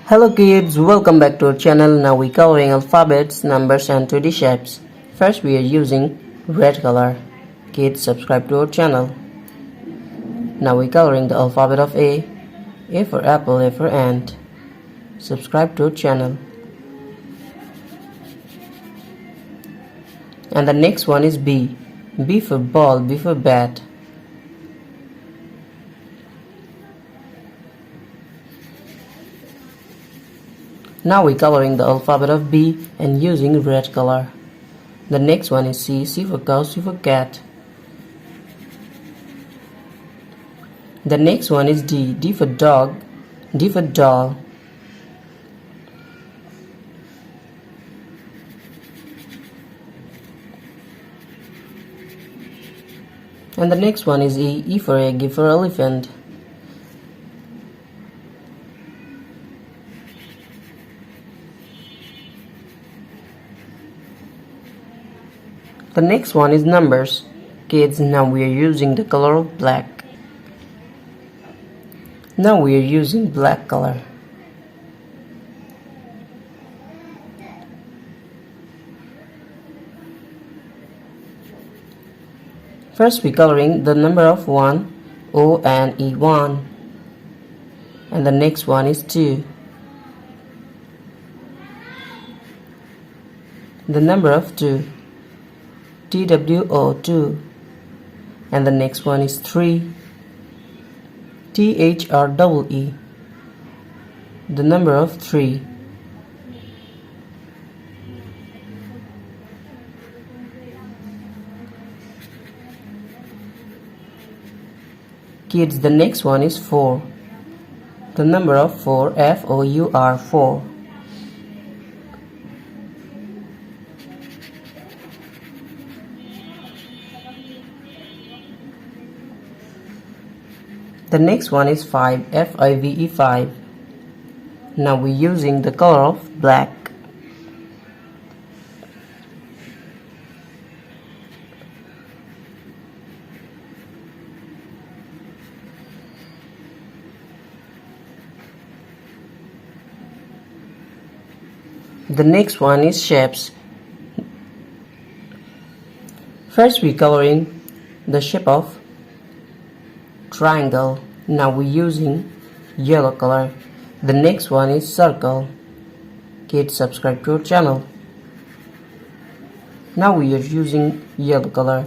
Hello kids, welcome back to our channel. Now we coloring alphabets, numbers and 2D shapes. First we are using red color. Kids, subscribe to our channel. Now we coloring the alphabet of A. A for apple, A for ant. Subscribe to our channel. And the next one is B. B for ball, B for bat. Now we coloring the alphabet of B and using red color. The next one is C. C for cow, C for cat. The next one is D. D for dog, D for doll. And the next one is E. E for egg, E for elephant. The next one is numbers. Kids, now we are using the color of black. Now we are using black color. First we coloring the number of 1, O and E 1. And the next one is 2. The number of 2. TWO2. And the next one is 3. THREE. The number of 3. Kids, the next one is 4. The number of 4, FOUR, 4. The next one is 5, FIVE, 5. Now we're using the color of black. The next one is shapes. First we're coloring the shape of triangle. Now we're using yellow color. The next one is circle. Kids, subscribe to our channel. Now we are using yellow color.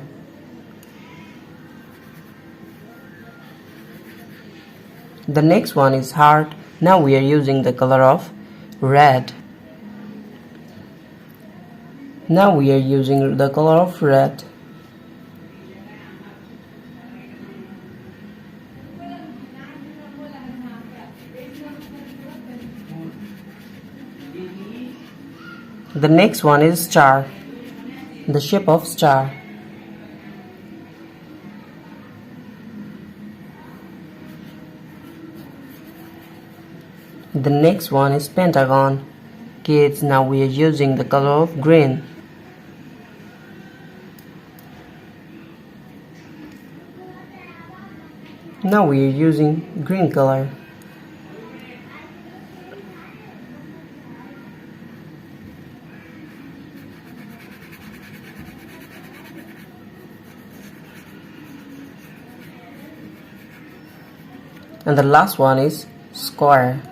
The next one is heart. Now we are using the color of red. Now we are using the color of red. The next one is star. The shape of star. The next one is pentagon. Kids, now we are using the color of green. Now we are using green color. And the last one is square.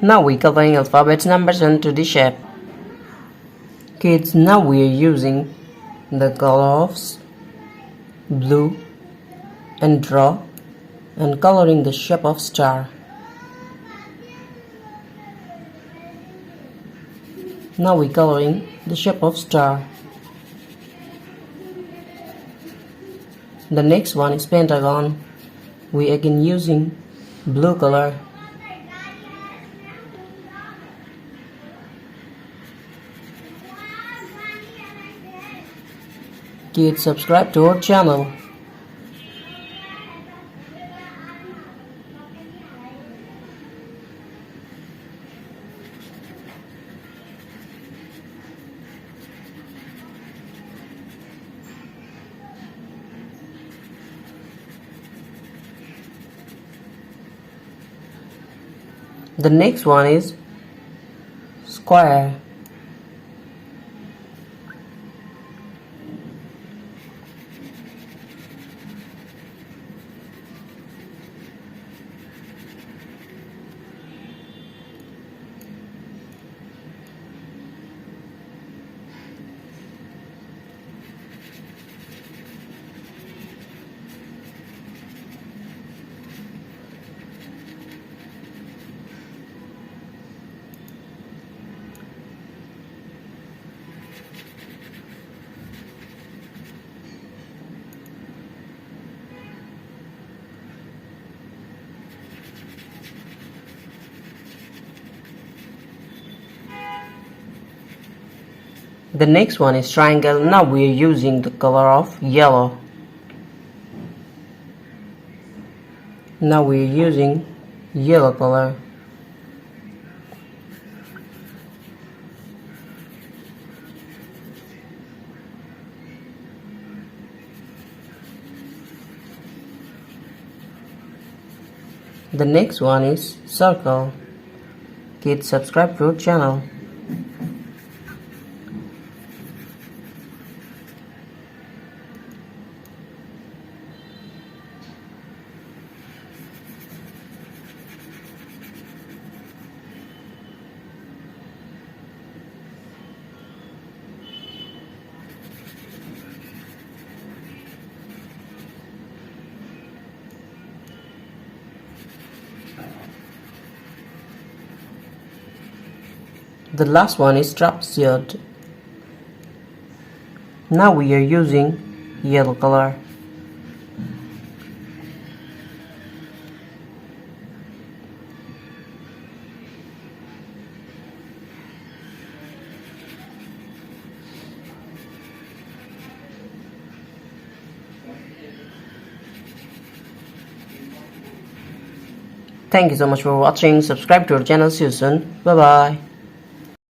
Now we coloring alphabets, numbers and 2D shape. Kids, now we are using the color of blue and draw and coloring the shape of star. Now we coloring the shape of star. The next one is pentagon. We again using blue color. Kids, subscribe to our channel. The next one is square. The next one is triangle. Now we are using the color of yellow. Now we are using yellow color. The next one is circle. Kids, subscribe to our channel. The last one is trapezoid. Now we are using yellow color. Thank you so much for watching. Subscribe to our channel. See you soon. Bye bye.